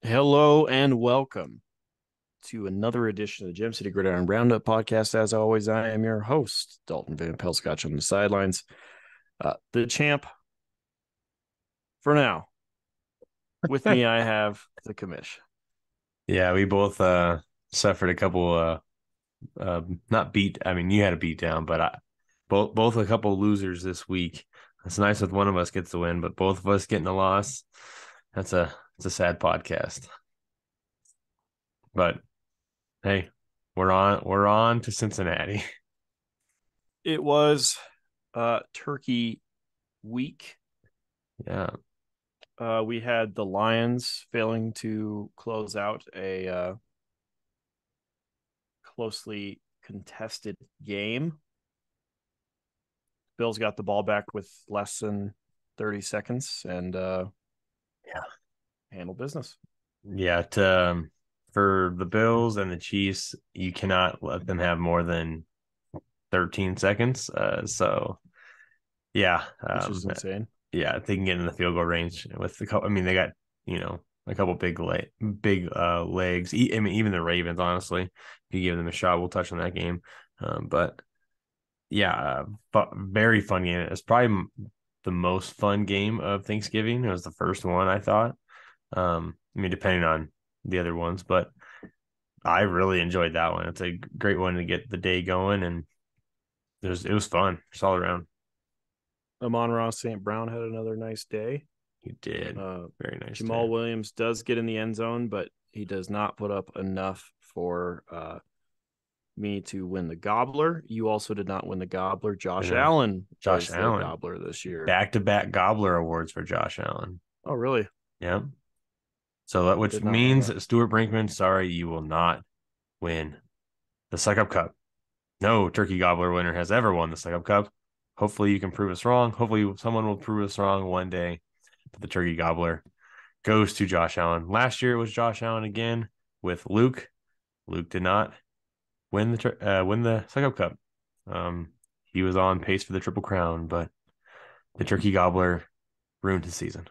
Hello and welcome to another edition of the Gem City Gridiron Roundup podcast. As always, I am your host, Dalton Van Pelscotch on the sidelines. The champ for now. With me, I have the commish. Yeah, we both suffered a couple not beat I mean you had a beat down, but both a couple losers this week. It's nice if one of us gets the win, but both of us getting a loss. It's a sad podcast. But hey, we're on to Cincinnati. It was Turkey week. Yeah. We had the Lions failing to close out a closely contested game. Bills got the ball back with less than 30 seconds and Yeah. handled business. Yeah, for the Bills and the Chiefs, you cannot let them have more than 13 seconds. So yeah, Which is insane. yeah, they can get in the field goal range with the. I mean, they got a couple big legs. I mean, even the Ravens, honestly, if you give them a shot, we'll touch on that game. But yeah, very fun game. It's probably the most fun game of Thanksgiving. It was the first one I thought. I mean, depending on the other ones, but I really enjoyed that one. It's a great one to get the day going, and it was fun. It's all around. Amon-Ra St. Brown had another nice day. You did. Very nice day. Jamal Williams does get in the end zone, but he does not put up enough for me to win the Gobbler. You also did not win the Gobbler. I Josh know. Allen Josh is the Allen. Gobbler this year. Back-to-back Gobbler awards for Josh Allen. Oh, really? Yeah. So that which Did not know means that. Stuart Brinkman, sorry, you will not win the Suck Up Cup. No Turkey Gobbler winner has ever won the Suck Up Cup. Hopefully you can prove us wrong. Hopefully someone will prove us wrong one day. But the Turkey Gobbler goes to Josh Allen. Last year it was Josh Allen again with Luke. Luke did not win the Suck Up Cup. He was on pace for the Triple Crown, but the Turkey Gobbler ruined his season.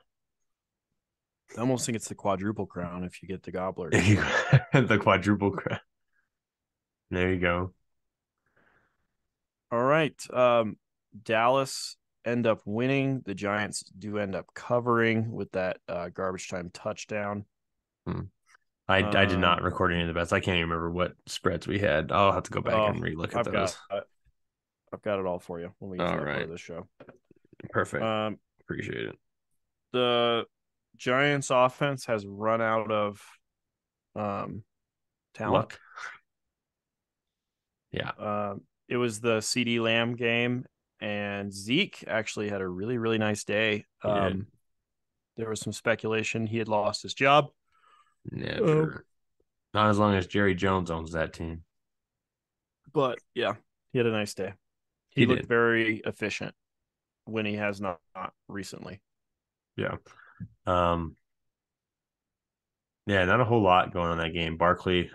I almost think it's the quadruple crown if you get the Gobbler. The quadruple crown. There you go. All right. Dallas end up winning. The Giants do end up covering with that garbage time touchdown. Hmm. I did not Um, record any of the bets. I can't even remember what spreads we had. I'll have to go back oh, and relook at I've those. got I've got it all for you when we get to All that part right. of the show. Perfect. Um, Appreciate it. the Giants offense has run out of um, talent. Luck. Yeah. It was the CD Lamb game, and Zeke actually had a really, really nice day. He did. There was some speculation he had lost his job. Um, Never. Not as long as Jerry Jones owns that team. but yeah, he had a nice day. He He looked did. very efficient when he has not recently. Yeah. Um, yeah, not a whole lot going on that game. Barkley,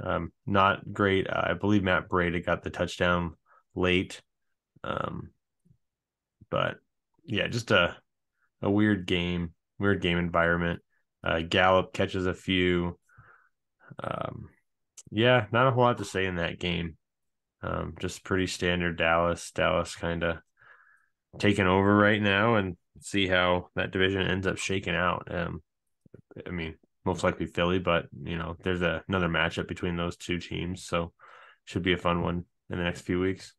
not great. I believe Matt Breda got the touchdown late. Um, but yeah, just a weird game environment. Gallup catches a few. Um, yeah, not a whole lot to say in that game. Just pretty standard Dallas. Dallas kind of taking over right now, and see how that division ends up shaking out. I mean, most likely Philly, but there's another matchup between those two teams, so should be a fun one in the next few weeks.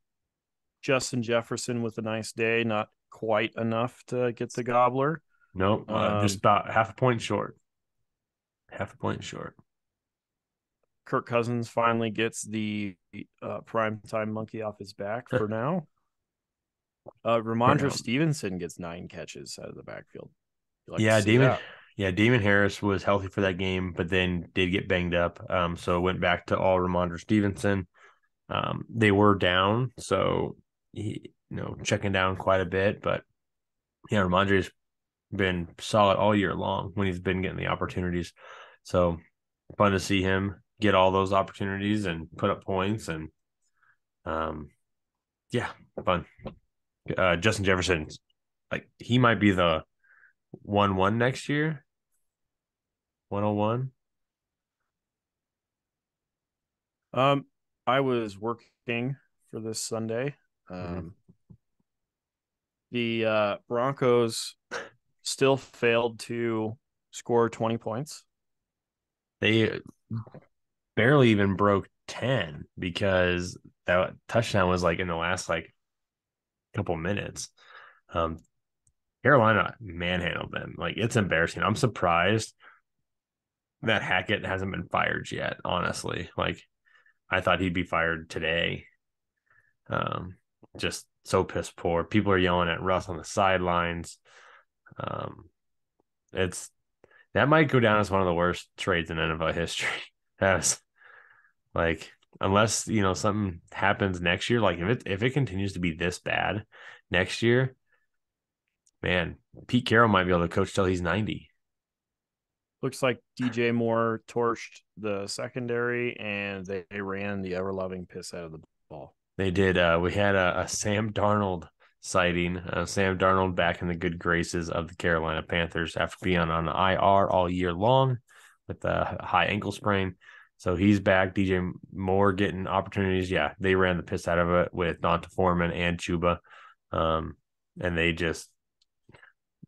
Justin Jefferson with a nice day, not quite enough to get the gobbler. Nope, just Um, about half a point short. Half a point short. Kirk Cousins finally gets the prime time monkey off his back for now. For Ramondre now. Stevenson gets 9 catches out of the backfield. You like to Yeah, see Damon. that? Yeah, Damon Harris was healthy for that game, but then did get banged up. So went back to all Ramondre Stevenson. They were down, so he, checking down quite a bit. But yeah, Ramondre's been solid all year long when he's been getting the opportunities. So fun to see him get all those opportunities and put up points, and um, yeah, fun. Justin Jefferson, like he might be the 1-1 next year. 101. Um, I was working for this Sunday. Mm-hmm. The Broncos still failed to score 20 points. They barely even broke 10 because that touchdown was like in the last like couple minutes. Um, Carolina manhandled them. Like it's embarrassing. I'm surprised that Hackett hasn't been fired yet, honestly. Like I thought he'd be fired today. Um, just so piss poor. People are yelling at Russ on the sidelines. Um, it's that might go down as one of the worst trades in NFL history. That was like unless something happens next year, like if it continues to be this bad next year, man, Pete Carroll might be able to coach till he's 90. Looks like DJ Moore torched the secondary and they ran the ever loving piss out of the ball. They did. We had a Sam Darnold sighting. Sam Darnold back in the good graces of the Carolina Panthers after being on IR all year long with a high ankle sprain. So he's back. DJ Moore getting opportunities. Yeah, they ran the piss out of it with Donta Foreman and Chuba, and they just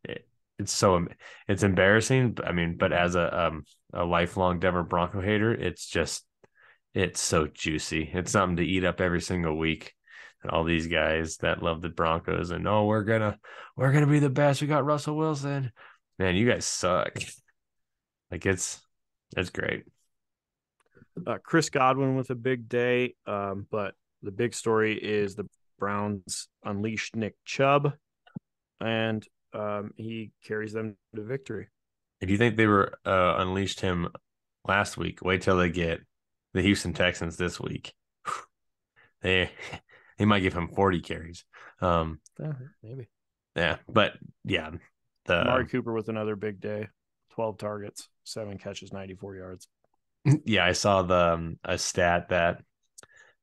it, it's so it's embarrassing. I mean, but as a lifelong Denver Bronco hater, it's so juicy. It's something to eat up every single week. And all these guys that love the Broncos and we're gonna be the best. We got Russell Wilson. Man, you guys suck. Like it's great. Chris Godwin with a big day, but the big story is the Browns unleashed Nick Chubb, and he carries them to victory. If you think they were unleashed him last week, wait till they get the Houston Texans this week. They they might give him 40 carries. Maybe. Yeah, but yeah, Amari Cooper with another big day, 12 targets, 7 catches, 94 yards. Yeah, I saw a stat that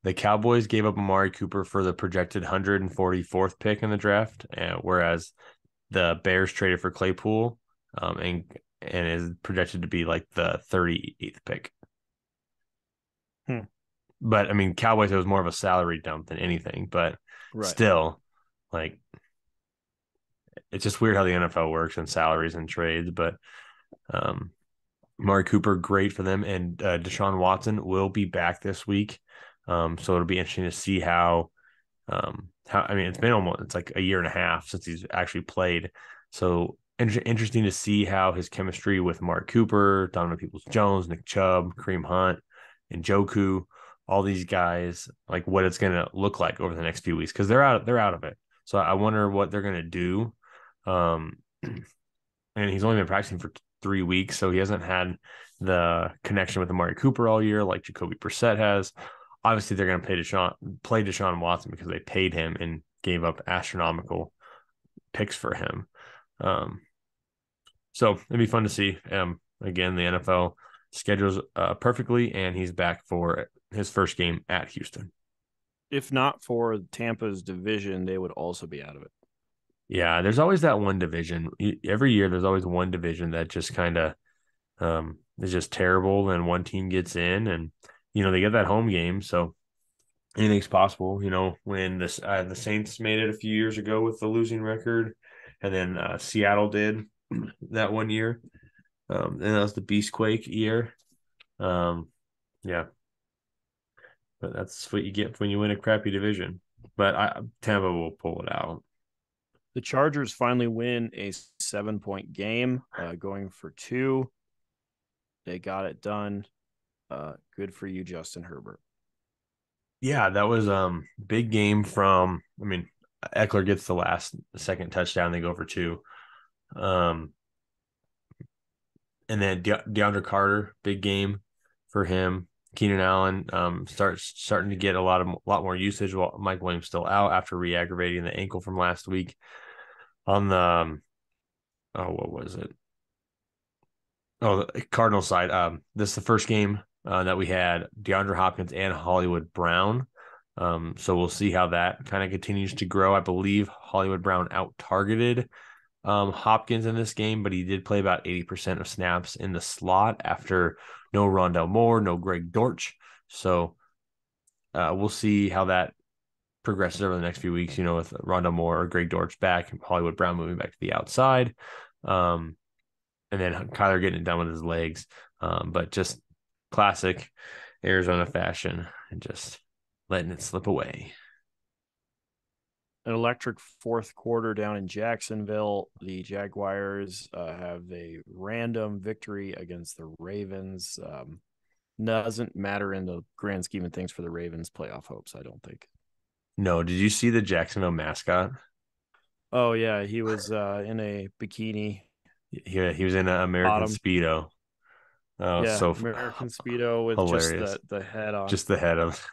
the Cowboys gave up Amari Cooper for the projected 144th pick in the draft, whereas the Bears traded for Claypool, and is projected to be like the 38th pick. But I mean, Cowboys, it was more of a salary dump than anything. But still, like, it's just weird how the NFL works and salaries and trades. But Amari Cooper, great for them, and Deshaun Watson will be back this week. So it'll be interesting to see how I mean, it's like a year and a half since he's actually played. So interesting to see how his chemistry with Mark Cooper, Donovan Peoples-Jones, Nick Chubb, Kareem Hunt, and Njoku, all these guys, like what it's going to look like over the next few weeks because they're out of it. So I wonder what they're going to do. And he's only been practicing for 3 weeks, so he hasn't had the connection with Amari Cooper all year like Jacoby Brissett has. Obviously, they're going to play Deshaun Watson because they paid him and gave up astronomical picks for him. So it'd be fun to see. Again, the NFL schedules perfectly, and he's back for his first game at Houston. If not for Tampa's division, they would also be out of it. Yeah, there's always that one division. Every year, there's always one division that just kind of is just terrible, and one team gets in, and they get that home game, so anything's possible. When the Saints made it a few years ago with the losing record, and then Seattle did that one year, and that was the Beastquake year. Yeah, but that's what you get when you win a crappy division. But Tampa will pull it out. The Chargers finally win a 7-point game, going for 2. They got it done. Good for you, Justin Herbert. Yeah, that was big game from. I mean, Eckler gets the second touchdown. They go for 2. And then DeAndre Carter, big game for him. Keenan Allen starting to get a lot more usage while Mike Williams still out after re-aggravating the ankle from last week. On the what was it? Oh, the Cardinal side. This is the first game that we had DeAndre Hopkins and Hollywood Brown. So we'll see how that kind of continues to grow. I believe Hollywood Brown out-targeted Hopkins in this game, but he did play about 80% of snaps in the slot after no Rondale Moore, no Greg Dortch. So we'll see how that progresses over the next few weeks, with Rondell Moore or Greg Dortch back, Hollywood Brown moving back to the outside. And then Kyler getting it done with his legs. But just classic Arizona fashion and just letting it slip away. An electric fourth quarter down in Jacksonville. The Jaguars have a random victory against the Ravens. Doesn't matter in the grand scheme of things for the Ravens' playoff hopes, I don't think. No, did you see the Jacksonville mascot? Oh yeah, he was in a bikini. He was in an American Bottom. Speedo. Oh, Yeah, so American Speedo with just hilarious. the head on. Just the head of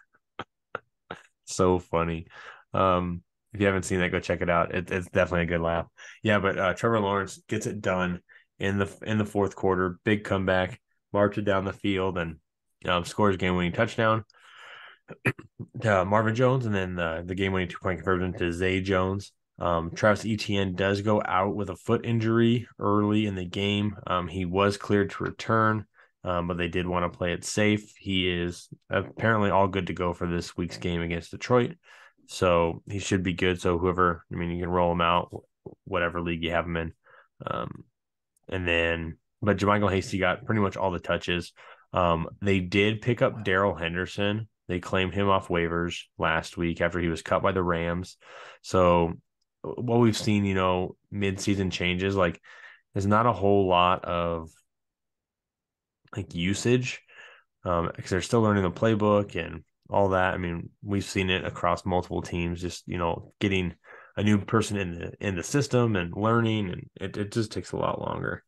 so funny. If you haven't seen that, go check it out. It's definitely a good laugh. Yeah, but Trevor Lawrence gets it done in the fourth quarter. Big comeback, marches down the field, and scores game-winning touchdown to Marvin Jones, and then the game-winning 2-point conversion to Zay Jones. Travis Etienne does go out with a foot injury early in the game. He was cleared to return, but they did want to play it safe. He is apparently all good to go for this week's game against Detroit. So he should be good. So you can roll him out, whatever league you have him in. But JaMychal Hasty got pretty much all the touches. They did pick up Darrell Henderson. They claimed him off waivers last week after he was cut by the Rams. So what we've seen, mid-season changes, like there's not a whole lot of like usage because they're still learning the playbook and all that. I mean, we've seen it across multiple teams, just, getting a new person in the system and learning, and it just takes a lot longer.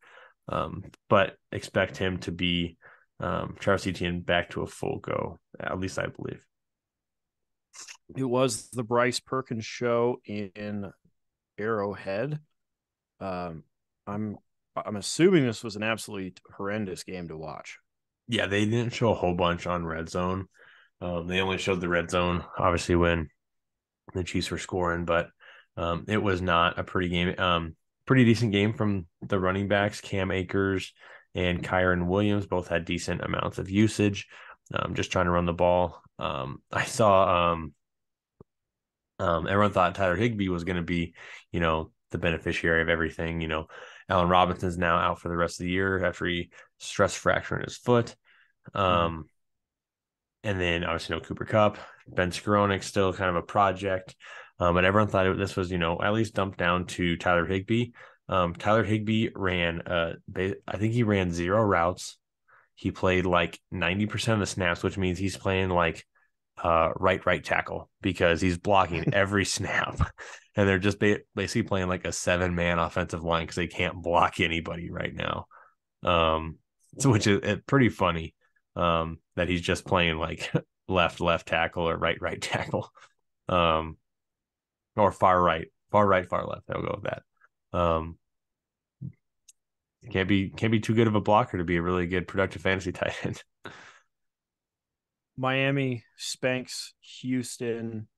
But expect him to be Travis Etienne back to a full go, at least I believe. It was the Bryce Perkins show in Arrowhead. I'm assuming this was an absolutely horrendous game to watch. Yeah, they didn't show a whole bunch on Red Zone. They only showed the Red Zone, obviously, when the Chiefs were scoring, but it was not a pretty game. Pretty decent game from the running backs. Cam Akers and Kyren Williams both had decent amounts of usage, just trying to run the ball. I saw everyone thought Tyler Higbee was going to be, the beneficiary of everything. Allen Robinson's now out for the rest of the year after he stress fractured his foot. And then obviously Cooper Kupp, Ben Skowronek still kind of a project. But everyone thought this was, at least dumped down to Tyler Higbee. Tyler Higbee ran, I think he ran 0 routes. He played like 90% of the snaps, which means he's playing like right tackle because he's blocking every snap. And they're just basically playing like a 7-man offensive line because they can't block anybody right now. Which is pretty funny that he's just playing like left tackle or right tackle. Or far right, far left. I'll go with that. Can't be too good of a blocker to be a really good productive fantasy tight end. Miami spanks Houston.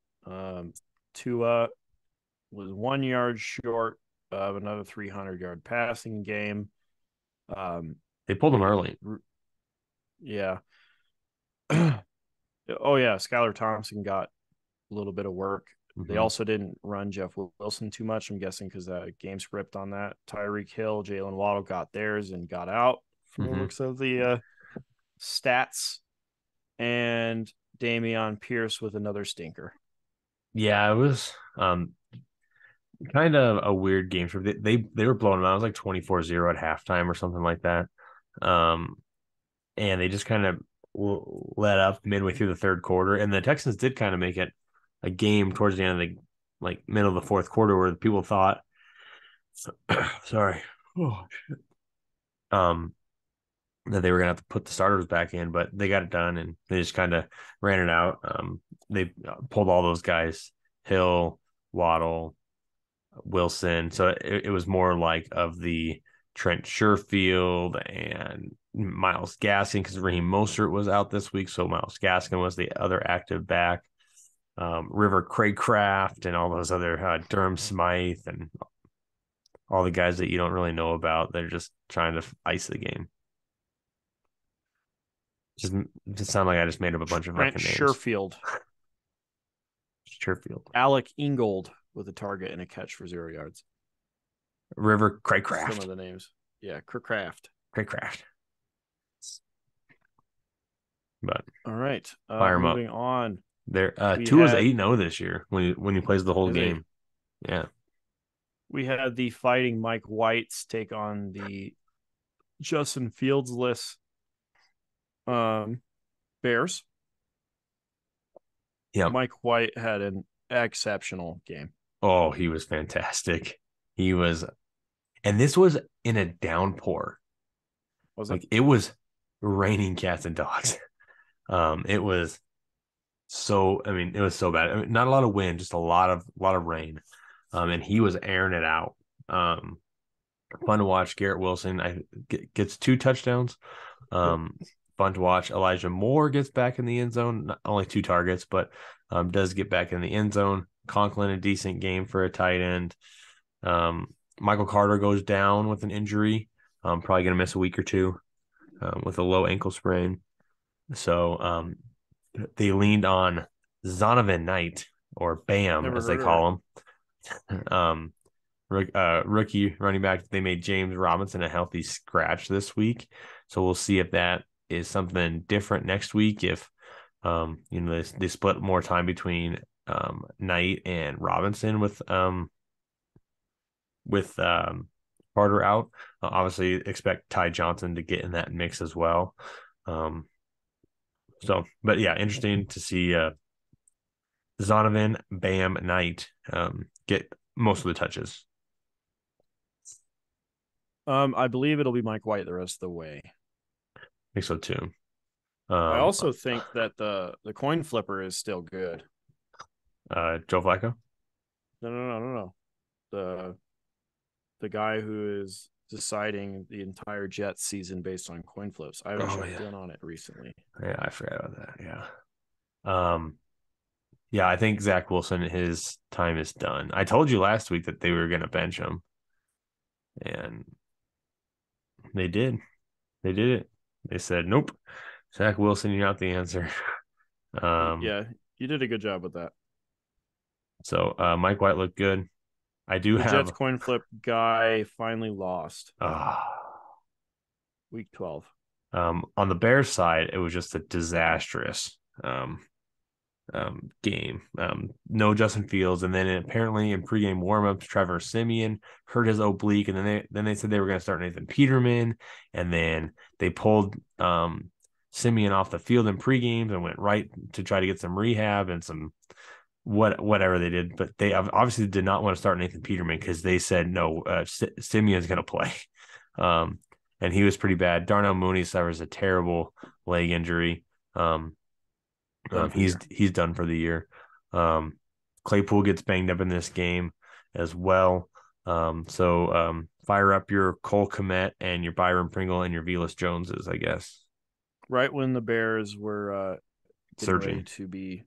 Tua was 1 yard short of another 300-yard passing game. They pulled him early. Yeah. Oh yeah, Skylar Thompson got a little bit of work. They also didn't run Jeff Wilson too much, I'm guessing, because the game script on that. Tyreek Hill, Jalen Waddle got theirs and got out from the looks of the stats. And Dameon Pierce with another stinker. Yeah, it was kind of a weird game. They were blowing them out. It was like 24-0 at halftime or something like that. And they just kind of let up midway through the third quarter. And the Texans did kind of make it a game towards the end of the middle of the fourth quarter where people thought, sorry, that they were gonna have to put the starters back in, but they got it done and they just kind of ran it out. They pulled all those guys, Hill, Waddle, Wilson. So it was more like of the Trent Sherfield and Myles Gaskin because Raheem Mostert was out this week, so Myles Gaskin was the other active back. River Craycraft and all those other Durham Smythe and all the guys that you don't really know about. They're just trying to ice the game. Just sound like I just made up a bunch of Trent fucking names. Sherfield. Sherfield. Alec Ingold with a target and a catch for 0 yards. River Some of Craycraft. the names. Yeah, Craycraft. Craycraft. But All right. fire him up. Moving on. There, We Tua's had 8-0 this year when he plays the whole is he? game. Yeah. We had the Fighting Mike Whites take on the Justin Fields-less Bears. Yeah. Mike White had an exceptional game. Oh, he was fantastic. He was, and this was in a downpour. Was Like it? it was raining cats and dogs. It was so. I mean, it was so bad. I mean, not a lot of wind, just a lot of rain. And he was airing it out. Fun to watch. Garrett Wilson gets 2 touchdowns. Fun to watch. Elijah Moore gets back in the end zone. Not only 2 targets, but does get back in the end zone. Conklin, a decent game for a tight end. Michael Carter goes down with an injury. Probably going to miss a week or 2 with a low ankle sprain. So they leaned on Zonovan Knight, or Bam, Never as they heard of call him. Rookie running back. They made James Robinson a healthy scratch this week. So we'll see if that is something different next week. If they split more time between Knight and Robinson with Carter out. Obviously, expect Ty Johnson to get in that mix as well. But yeah, interesting to see Zonovan, Bam, Knight get most of the touches. I believe it'll be Mike White the rest of the way. I think so too. I also think that the coin flipper is still good. Joe Flacco? No. The guy who is deciding the entire Jets season based on coin flips. I haven't checked in on it recently. Yeah, I forgot about that. Yeah. Yeah, I think Zach Wilson, his time is done. I told you last week that they were going to bench him, and they did. They did it. They said, nope, Zach Wilson, you're not the answer. Yeah, you did a good job with that. So Mike White looked good. I do the have Jets coin flip guy finally lost. Week 12. On the Bears side, it was just a disastrous game. No Justin Fields, and then apparently in pregame warmups, Trevor Siemian hurt his oblique, and then they said they were going to start Nathan Peterman, and then they pulled Siemian off the field in pregames and went right to try to get some rehab and some whatever they did, but they obviously did not want to start Nathan Peterman because they said no, Siemian's going to play, and he was pretty bad. Darnell Mooney suffers a terrible leg injury. He's done for the year. Claypool gets banged up in this game as well. So fire up your Cole Kmet and your Byron Pringle and your Velus Joneses, I guess. Right when the Bears were surging ready to be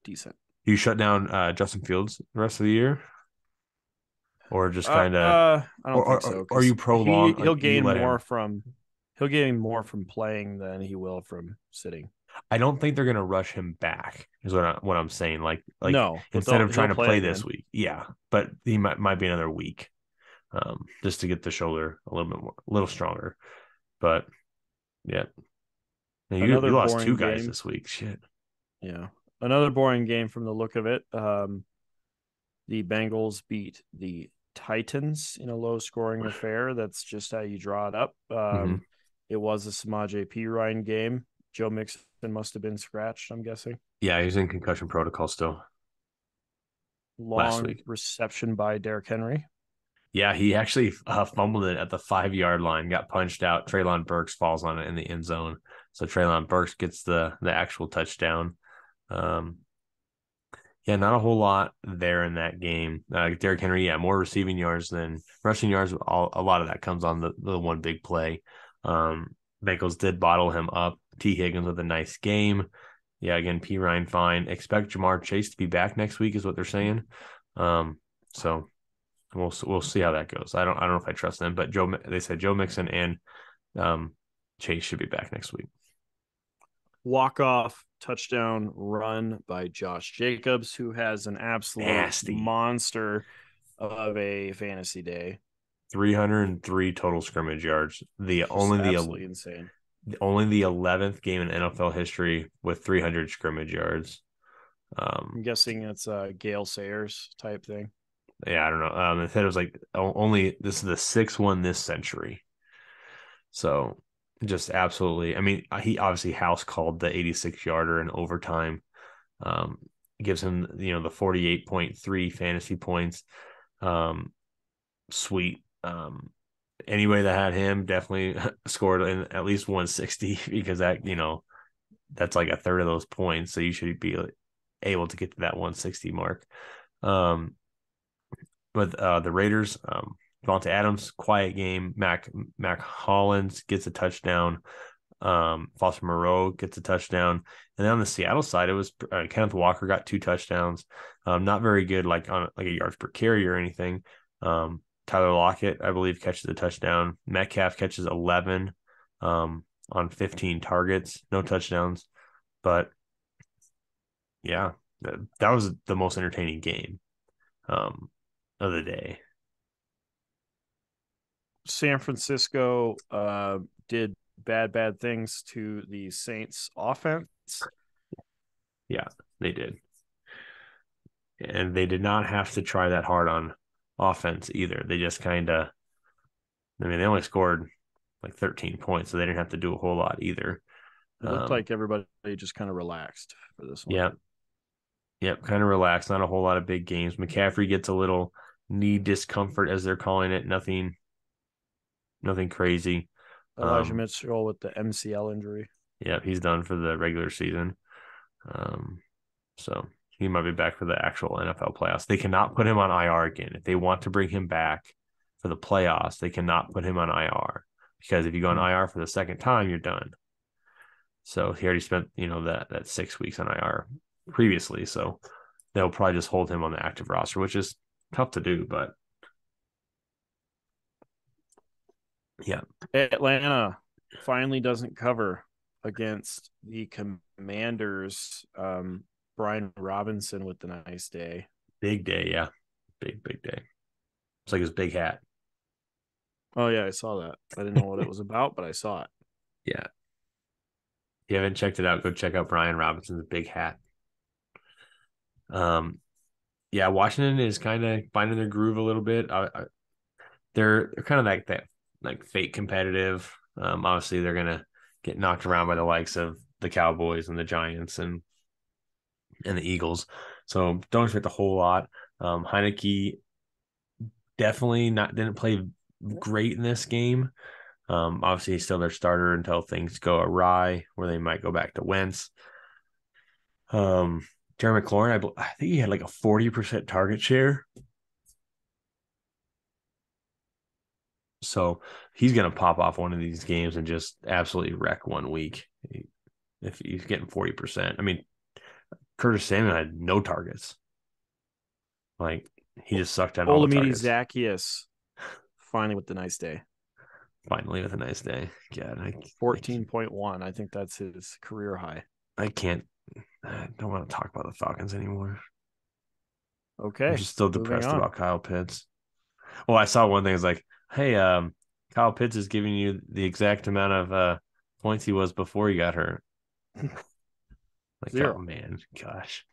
decent. You shut down Justin Fields the rest of the year, or just kind of? I don't think so. Are you prolong? He'll gain more from playing than he will from sitting. I don't think they're going to rush him back. Is what I'm saying. Like no, instead of trying to play this week, yeah, but he might be another week, just to get the shoulder a little stronger. But yeah, you lost 2 guys this week. Shit. Yeah. Another boring game from the look of it. The Bengals beat the Titans in a low-scoring affair. That's just how you draw it up. It was a Samaje Perine game. Joe Mixon must have been scratched, I'm guessing. Yeah, he's in concussion protocol still. Long reception by Derrick Henry. Yeah, he actually fumbled it at the 5-yard line, got punched out. Treylon Burks falls on it in the end zone. So Treylon Burks gets the actual touchdown. Yeah, not a whole lot there in that game. Derrick Henry, more receiving yards than rushing yards. A lot of that comes on the one big play. Bengals did bottle him up. T. Higgins with a nice game. Yeah, again, Perine fine. Expect Jamar Chase to be back next week is what they're saying. So we'll see how that goes. I don't know if I trust them, but they said Joe Mixon and Chase should be back next week. walk-off touchdown run by Josh Jacobs, who has an absolute Nasty. monster of a fantasy day. 303 total scrimmage yards. Absolutely insane. Only the 11th game in NFL history with 300 scrimmage yards. I'm guessing it's a Gale Sayers type thing. Yeah, I don't know. It said it was like only this is the sixth one this century. So just absolutely. I mean, he obviously house called the 86 yarder in overtime. Um, gives him the 48.3 fantasy points. Sweet. Anybody that had him definitely scored in at least 160 because that's like a third of those points. So you should be able to get to that 160 mark. But the Raiders, Devontae Adams, quiet game. Mac Hollins gets a touchdown. Foster Moreau gets a touchdown. And then on the Seattle side, it was Kenneth Walker got 2 touchdowns. Not very good, like on like a yards per carry or anything. Tyler Lockett, I believe, catches a touchdown. Metcalf catches 11 on 15 targets, no touchdowns. But yeah, that was the most entertaining game of the day. San Francisco did bad things to the Saints offense. Yeah, they did. And they did not have to try that hard on offense either. They just they only scored like 13 points, so they didn't have to do a whole lot either. It looked like everybody just kind of relaxed for this one. Yeah. Yep, kind of relaxed. Not a whole lot of big games. McCaffrey gets a little knee discomfort, as they're calling it. Nothing crazy. Elijah Mitchell with the MCL injury. Yeah, he's done for the regular season. So he might be back for the actual NFL playoffs. They cannot put him on IR again. If they want to bring him back for the playoffs, they cannot put him on IR because if you go on IR for the second time, you're done. So he already spent, that 6 weeks on IR previously. So they'll probably just hold him on the active roster, which is tough to do, but yeah. Atlanta finally doesn't cover against the Commanders. Brian Robinson with the nice day. Big day, yeah. Big day. It's like his big hat. Oh, yeah, I saw that. I didn't know what it was about, but I saw it. Yeah. If you haven't checked it out, go check out Brian Robinson's big hat. Yeah, Washington is kind of finding their groove a little bit. They're kind of like that, like fake competitive. Obviously, they're gonna get knocked around by the likes of the Cowboys and the Giants and the Eagles. So don't expect a whole lot. Heineke definitely didn't play great in this game. Obviously, he's still their starter until things go awry, where they might go back to Wentz. Terry McLaurin, I think he had like a 40% target share. So he's going to pop off one of these games and just absolutely wreck 1 week if he's getting 40%. I mean, Curtis Samuel had no targets. Like, he just sucked at all the targets. Zacchaeus finally with the nice day. Finally with a nice day. God, 14.1. I think that's his career high. I don't want to talk about the Falcons anymore. Okay. I'm just still depressed about Kyle Pitts. Well, I saw one thing. It's like, hey, Kyle Pitts is giving you the exact amount of points he was before he got hurt. Like, 0. Oh man, gosh.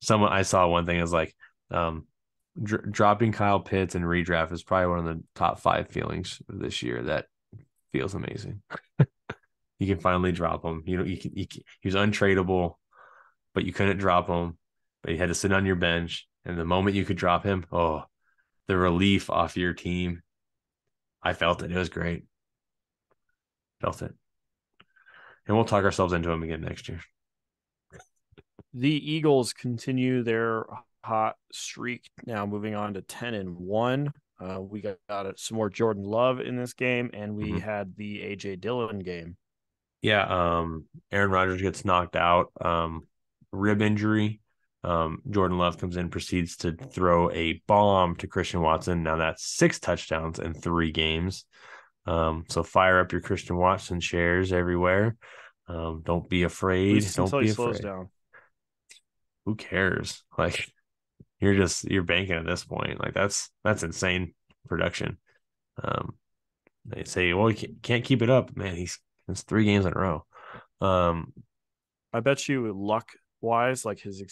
I saw one thing is like, dropping Kyle Pitts in redraft is probably one of the top 5 feelings this year. That feels amazing. You can finally drop him. He was untradeable, but you couldn't drop him. But you had to sit on your bench, and the moment you could drop him, the relief off your team. I felt it. It was great. Felt it. And we'll talk ourselves into him again next year. The Eagles continue their hot streak now, moving on to 10-1. We got some more Jordan Love in this game, and we had the AJ Dillon game. Yeah, Aaron Rodgers gets knocked out, rib injury. Jordan Love comes in, proceeds to throw a bomb to Christian Watson. Now that's 6 touchdowns in 3 games. So fire up your Christian Watson shares everywhere. Don't be At afraid. least Don't until he be slows afraid. down. Who cares? Like you're banking at this point. Like that's insane production. Um, they say, well, he can't keep it up, man. It's 3 games in a row. Um, I bet you luck wise, like his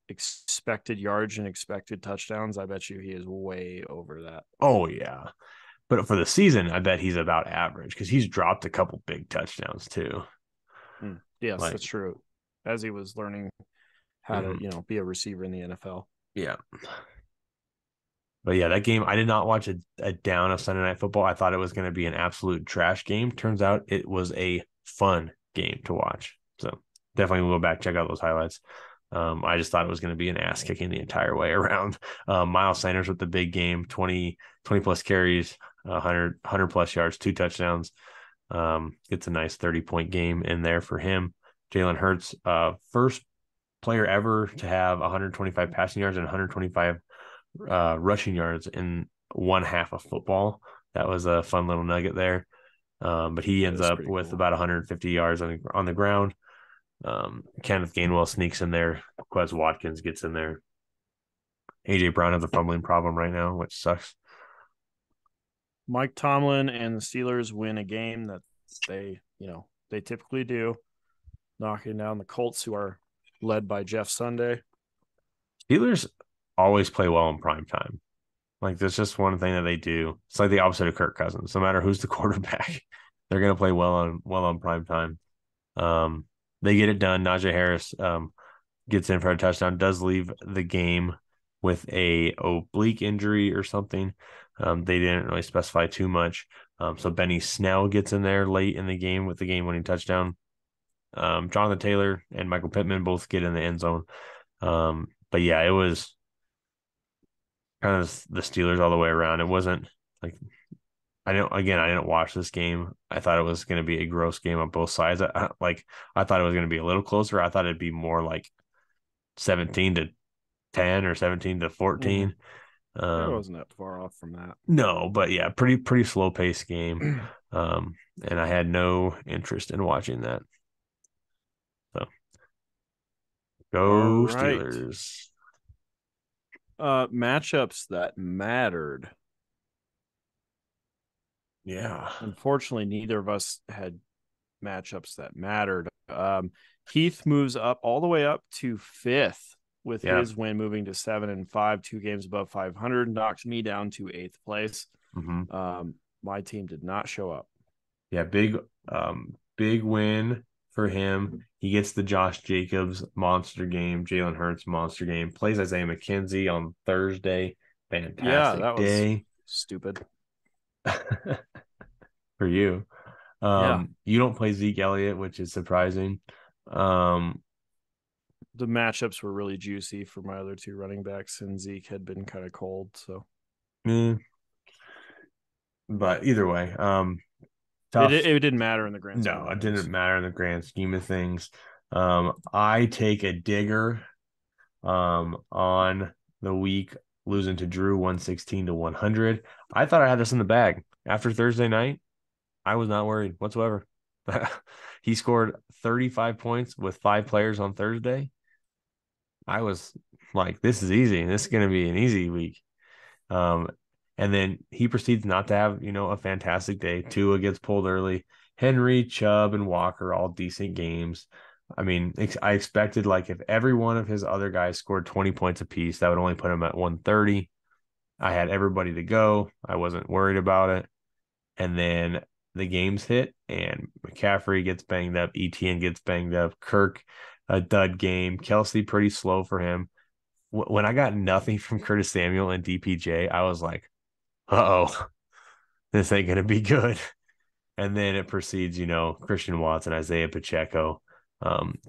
expected yards and expected touchdowns, I bet you he is way over that. oh yeah, but for the season, I bet he's about average because he's dropped a couple big touchdowns too. Yes, Like, that's true. As he was learning how to, mhm, be a receiver in the NFL. yeah. But yeah, that game, I did not watch a down of Sunday Night Football. I thought it was going to be an absolute trash game. Turns out it was a fun game to watch. So definitely we'll go back, check out those highlights. I just thought it was going to be an ass kicking the entire way around. Miles Sanders with the big game, 20 plus carries, 100 plus yards, 2 touchdowns. Gets a nice 30-point game in there for him. Jalen Hurts, first player ever to have 125 passing yards and 125 rushing yards in one half of football. That was a fun little nugget there. But he ends up with Cool. about 150 yards on the ground. Kenneth Gainwell sneaks in there. Quez Watkins gets in there. AJ Brown has a fumbling problem right now, which sucks. Mike Tomlin and the Steelers win a game that they typically do, knocking down the Colts, who are led by Jeff Sunday. Steelers always play well in prime time. Like that's just one thing that they do. It's like the opposite of Kirk Cousins. No matter who's the quarterback, they're gonna play well on prime time. Um, they get it done. Najee Harris gets in for a touchdown, does leave the game with a oblique injury or something. They didn't really specify too much. So Benny Snell gets in there late in the game with the game-winning touchdown. Jonathan Taylor and Michael Pittman both get in the end zone. But yeah, it was kind of the Steelers all the way around. It wasn't like I didn't watch this game. I thought it was going to be a gross game on both sides. I thought it was going to be a little closer. I thought it'd be more like 17-10 or 17-14. It wasn't that far off from that. No, but yeah, pretty slow paced game. And I had no interest in watching that. So All go right. Steelers. Matchups that mattered. Yeah. Unfortunately, neither of us had matchups that mattered. Heath moves up all the way up to fifth with Yeah. his win, moving to 7-5, 2 games above 500, knocked me down to eighth place. My team did not show up. Yeah, big win for him. He gets the Josh Jacobs monster game, Jalen Hurts monster game, plays Isaiah McKenzie on Thursday. Yeah, Fantastic that was day stupid. for you. Yeah. You don't play Zeke Elliott, which is surprising. The matchups were really juicy for my other two running backs, and Zeke had been kind of cold. So, but either way, tough. it didn't matter in the grand scheme No, of it things. didn't matter in the grand scheme of things. I take a digger on the week, losing to Drew 116-100. I thought I had this in the bag. After Thursday night, I was not worried whatsoever. He scored 35 points with 5 players on Thursday. I was like, this is easy. This is going to be an easy week. Um, and then he proceeds not to have, a fantastic day. Tua gets pulled early. Henry, Chubb, and Walker, all decent games. I mean, I expected like if every one of his other guys scored 20 points apiece, that would only put him at 130. I had everybody to go. I wasn't worried about it. And then the games hit, and McCaffrey gets banged up. ETN gets banged up. Kirk, a dud game. Kelsey, pretty slow for him. When I got nothing from Curtis Samuel and DPJ, I was like, uh-oh, this ain't going to be good. And then it proceeds, Christian Watson, Isaiah Pacheco,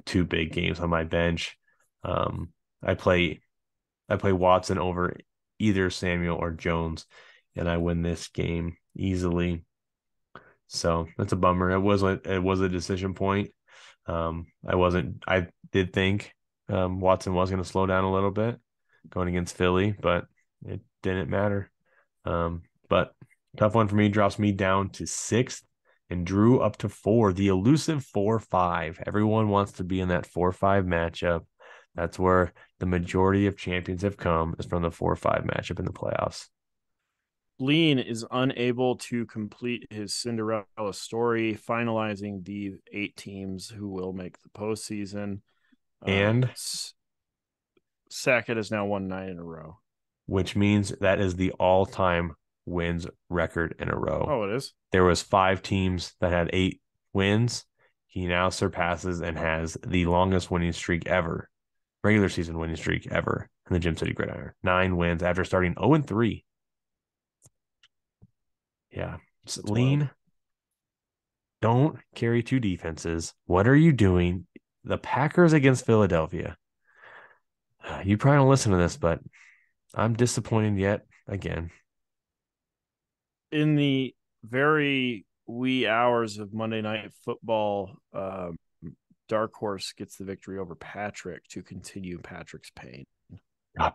2 big games on my bench. I play Watson over either Samuel or Jones, and I win this game easily. So that's a bummer. It was a decision point. I did think Watson was going to slow down a little bit going against Philly, but it didn't matter. But tough one for me, drops me down to 6th and Drew up to 4, the elusive 4-5. Everyone wants to be in that 4-5 matchup. That's where the majority of champions have come, is from the 4-5 matchup in the playoffs. Lean is unable to complete his Cinderella story, finalizing the 8 teams who will make the postseason. And Sackett has now won 9 in a row, which means that is the all-time wins record in a row. Oh, it is? There was 5 teams that had 8 wins. He now surpasses and has the longest winning streak ever, regular season winning streak ever in the Gym City Gridiron. 9 wins after starting 0-3. Yeah. Lean. Wild. Don't carry 2 defenses. What are you doing? The Packers against Philadelphia. You probably don't listen to this, but I'm disappointed yet again. In the very wee hours of Monday Night Football, Dark Horse gets the victory over Patrick to continue Patrick's pain.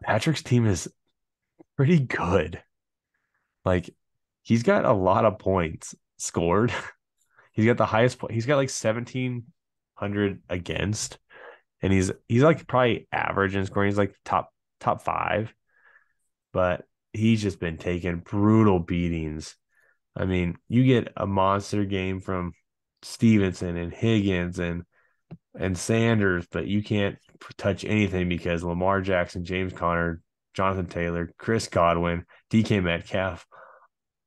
Patrick's team is pretty good. Like, he's got a lot of points scored. He's got the highest point. He's got like 1,700 against, and he's like probably average in scoring. He's like top 5, but he's just been taking brutal beatings. I mean, you get a monster game from Stevenson and Higgins and Sanders, but you can't touch anything because Lamar Jackson, James Conner, Jonathan Taylor, Chris Godwin, DK Metcalf,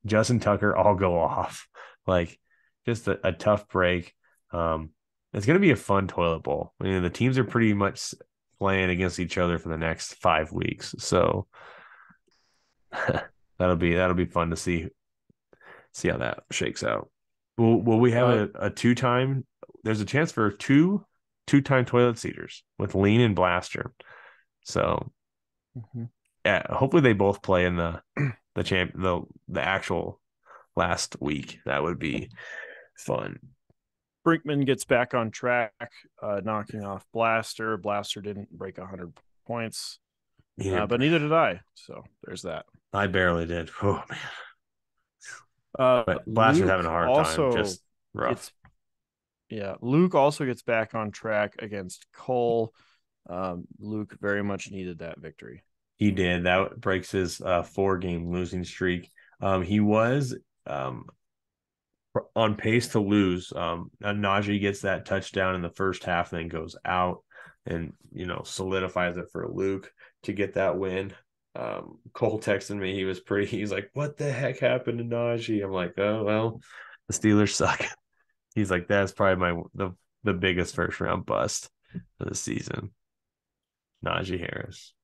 Justin Tucker all go off. Like, just a tough break. It's going to be a fun toilet bowl. I mean, the teams are pretty much playing against each other for the next 5 weeks. So that'll be fun to see how that shakes out. Will we have a 2-time? There's a chance for two-time toilet seaters with Lean and Blaster. So yeah, hopefully they both play in the actual last week. That would be fun. Brinkman gets back on track, knocking off Blaster. Blaster didn't break 100 points, but neither did I. So there's that. I barely did. Oh man. But Blaster's having a hard time. Just rough. Luke also gets back on track against Cole. Luke very much needed that victory. He did. That breaks his 4-game losing streak. He was on pace to lose. Najee gets that touchdown in the first half, and then goes out and solidifies it for Luke to get that win. Cole texted me. He's like, what the heck happened to Najee? I'm like, oh well, the Steelers suck. He's like, that's probably the biggest first round bust of the season. Najee Harris.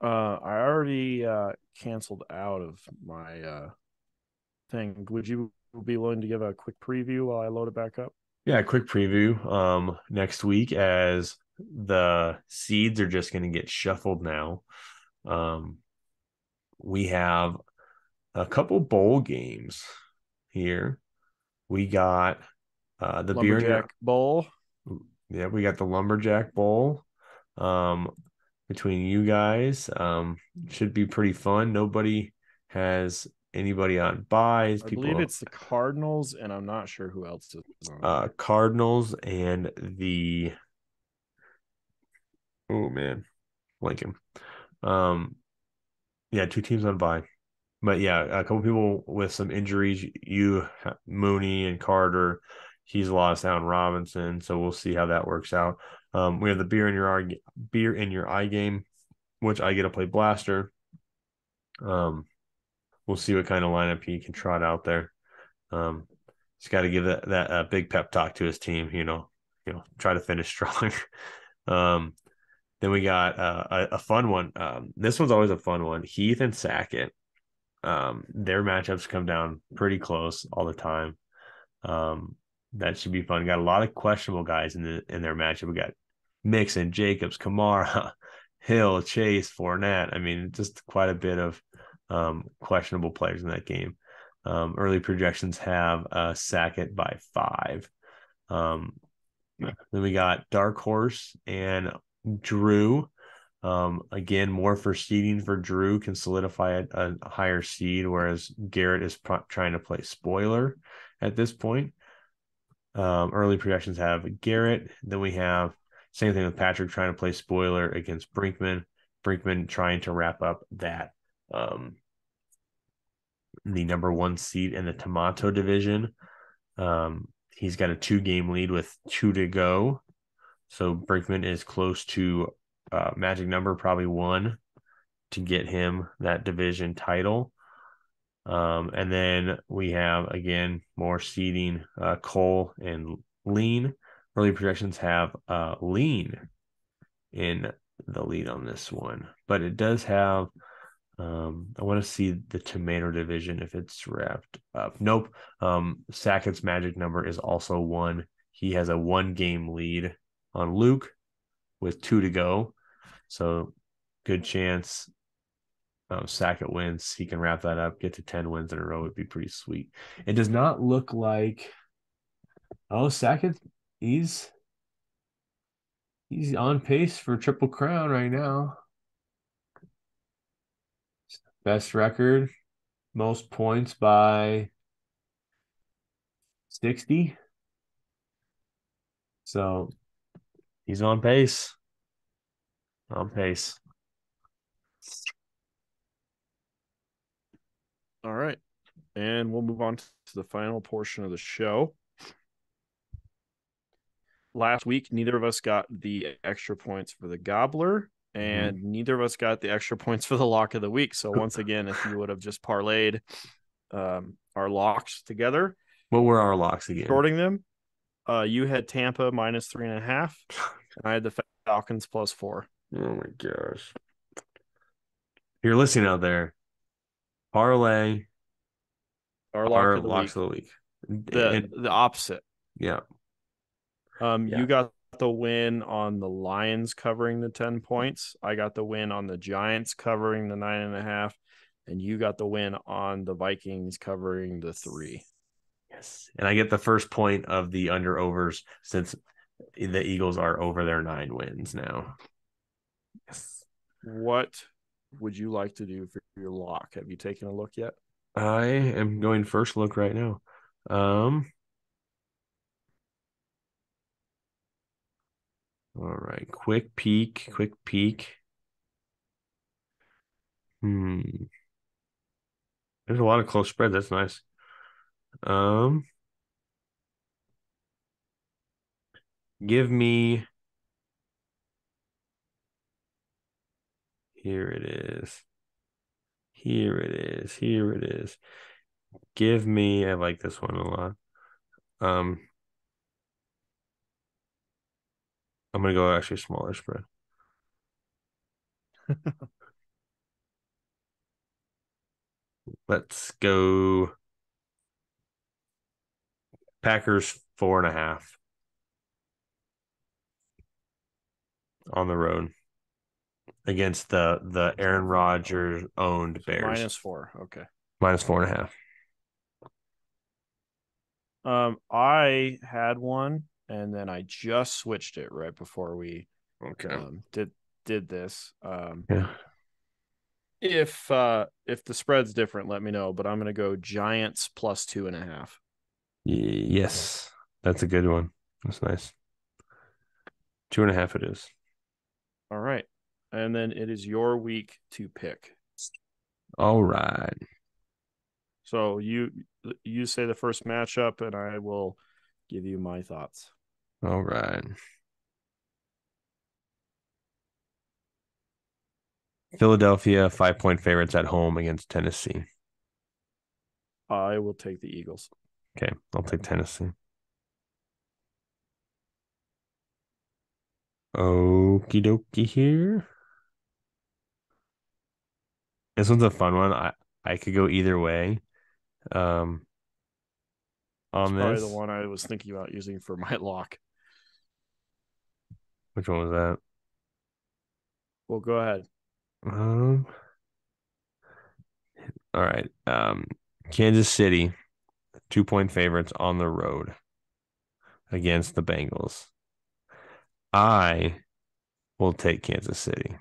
I already canceled out of my thing. Would you be willing to give a quick preview while I load it back up? Yeah, quick preview. Next week, as the seeds are just going to get shuffled now. We have a couple bowl games here. We got the Lumberjack Bowl. Yeah, we got the Lumberjack Bowl. Between you guys, should be pretty fun. Nobody has anybody on buys. I believe it's the Cardinals, and I'm not sure who else is on. Cardinals and the Lincoln. Yeah, 2 teams on bye. But yeah, a couple people with some injuries. Mooney and Carter. He's lost Allen Robinson, so we'll see how that works out. We have the beer in your eye game, which I get to play Blaster. We'll see what kind of lineup he can trot out there. He's got to give that big pep talk to his team. Try to finish strong. Then we got a fun one. This one's always a fun one. Heath and Sackett. Their matchups come down pretty close all the time. That should be fun. Got a lot of questionable guys in their matchup. We got Mixon, Jacobs, Kamara, Hill, Chase, Fournette. I mean, just quite a bit of questionable players in that game. Early projections have Sackett by 5. Then we got Dark Horse and Drew. Again, more for seeding for Drew, can solidify a higher seed, whereas Garrett is trying to play spoiler. at this point. Early projections have Garrett. Then we have same thing with Patrick trying to play spoiler against Brinkman. Brinkman trying to wrap up that the number one seed in the Tomato division. He's got a 2-game lead with 2 to go. So Brinkman is close to magic number, probably 1 to get him that division title. And then we have, again, more seeding, Cole and Lean. Early projections have Lean in the lead on this one. But it does have, I want to see the tomato division if it's wrapped up. Nope. Sackett's magic number is also 1. He has a 1-game lead on Luke with 2 to go. So good chance Sackett wins. He can wrap that up, get to 10 wins in a row. It'd be pretty sweet. It does not look like Sackett, he's on pace for Triple Crown right now. Best record, most points by 60. So he's on pace. On pace. All right. And we'll move on to the final portion of the show. Last week, neither of us got the extra points for the Gobbler, and neither of us got the extra points for the lock of the week. So once again, if you would have just parlayed our locks together. What were our locks again? Sorting them. You had Tampa -3.5, and I had the Falcons +4. Oh my gosh. If you're listening out there, parlay our lock of the locks week. of the week. The opposite. Yeah. You got the win on the Lions covering the 10 points. I got the win on the Giants covering the 9.5, and you got the win on the Vikings covering the 3. Yes. And I get the first point of the under overs since the Eagles are over their 9 wins now. Yes. What would you like to do for your lock? Have you taken a look yet? I am going first look right now. All right, quick peek. There's a lot of close spreads. That's nice. Give me. Here it is. Give me. I like this one a lot. I'm gonna go actually smaller spread. Let's go. Packers 4.5 on the road against the Aaron Rodgers owned Bears. -4. Okay. -4.5. I had one, and then I just switched it right before we did this. Yeah. If the spread's different, let me know. But I'm gonna go Giants +2.5. Yes, that's a good one. That's nice. 2.5 it is. All right, and then it is your week to pick. All right. So you say the first matchup, and I will give you my thoughts. All right. Philadelphia 5-point favorites at home against Tennessee. I will take the Eagles. Okay, I'll take Tennessee. Okie dokie here. This one's a fun one. I could go either way. On it's probably this, the one I was thinking about using for my lock. which one was that? Well, go ahead. All right. Kansas City, 2-point favorites on the road against the Bengals. I will take Kansas City.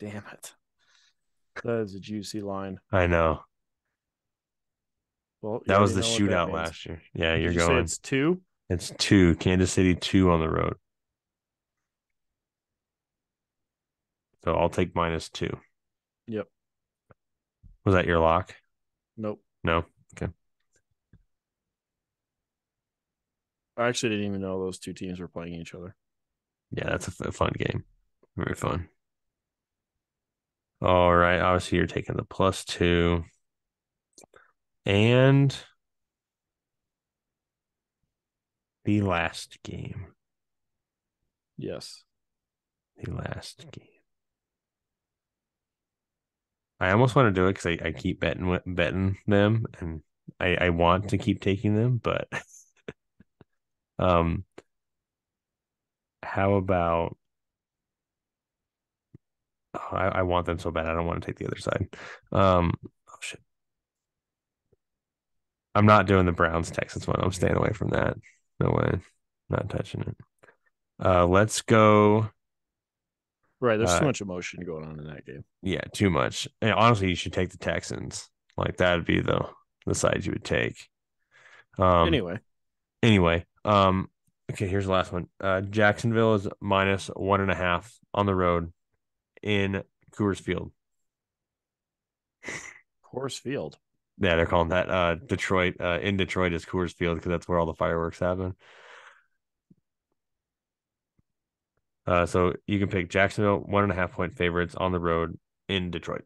Damn it. That is a juicy line. I know. Well, you That was already the know what that shootout means. last year. Yeah, Did you're you say going. it's 2? It's 2. Kansas City 2 on the road. So I'll take -2. Yep. Was that your lock? Nope. No. Okay. I actually didn't even know those two teams were playing each other. Yeah, that's a fun game. Very fun. All right. Obviously, you're taking the +2. And the last game. Yes. The last game. I almost want to do it because I keep betting them, and I want to keep taking them, but um, how about I want them so bad I don't want to take the other side. Oh shit. I'm not doing the Browns Texans one. I'm staying away from that. No way. Not touching it. Let's go. Right. There's too Uh, much emotion going on in that game. yeah, too much. And honestly, you should take the Texans. Like that'd be the side you would take. Um, Anyway, anyway, okay, here's the last one. Jacksonville is -1.5 on the road in Coors Field. Coors Field. Yeah, they're calling that Detroit. In Detroit is Coors Field because that's where all the fireworks happen. So you can pick Jacksonville 1.5 point favorites on the road in Detroit.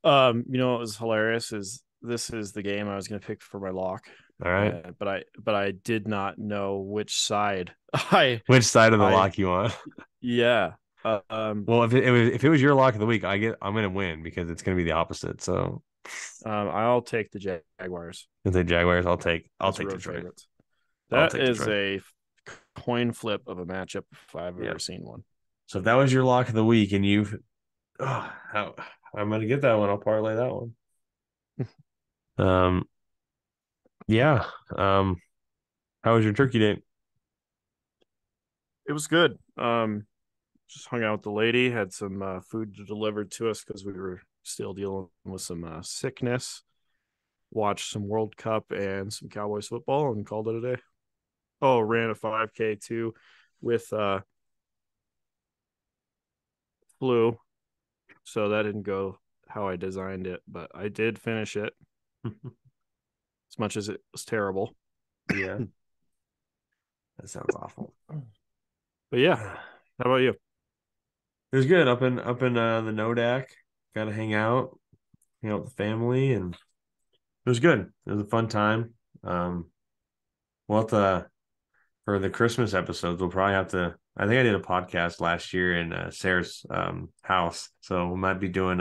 You know what was hilarious is this is the game I was going to pick for my lock, All right. but I did not know which side I Which side of the I lock you want? yeah. Well, if it was your lock of the week, I'm gonna win because it's gonna be the opposite. So I'll take the Jaguars if they Jaguars, I'll as take road Detroit. favorites. I'll That take is Detroit. a coin flip of a matchup if I've Yeah. ever seen one. So if that was your lock of the week and how I'm gonna get that one, I'll parlay that one. Um, yeah. How was your turkey date? It was good. Just hung out with the lady, had some food delivered to us because we were still dealing with some sickness. Watched some World Cup and some Cowboys football and called it a day. Oh, ran a 5K too with flu. So that didn't go how I designed it, but I did finish it as much as it was terrible. Yeah, that sounds awful. But yeah, how about you? It was good up in the Nodak. Got to hang out with the family, and it was good. It was a fun time. We'll have to for the Christmas episodes. We'll probably have to. I think I did a podcast last year in Sarah's house, so we might be doing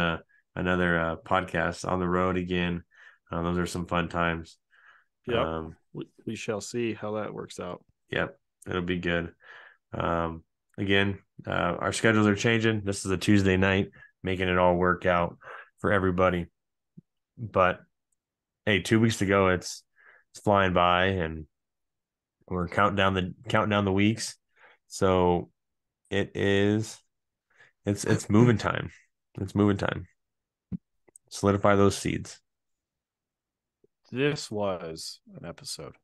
another podcast on the road again. Those are some fun times. Yep. We shall see how that works out. Yep, it'll be good. Again, our schedules are changing. This is a Tuesday night, making it all work out for everybody. But hey, 2 weeks to go. It's flying by, and we're counting down the weeks. So it's moving time. It's moving time. Solidify those seeds. This was an episode.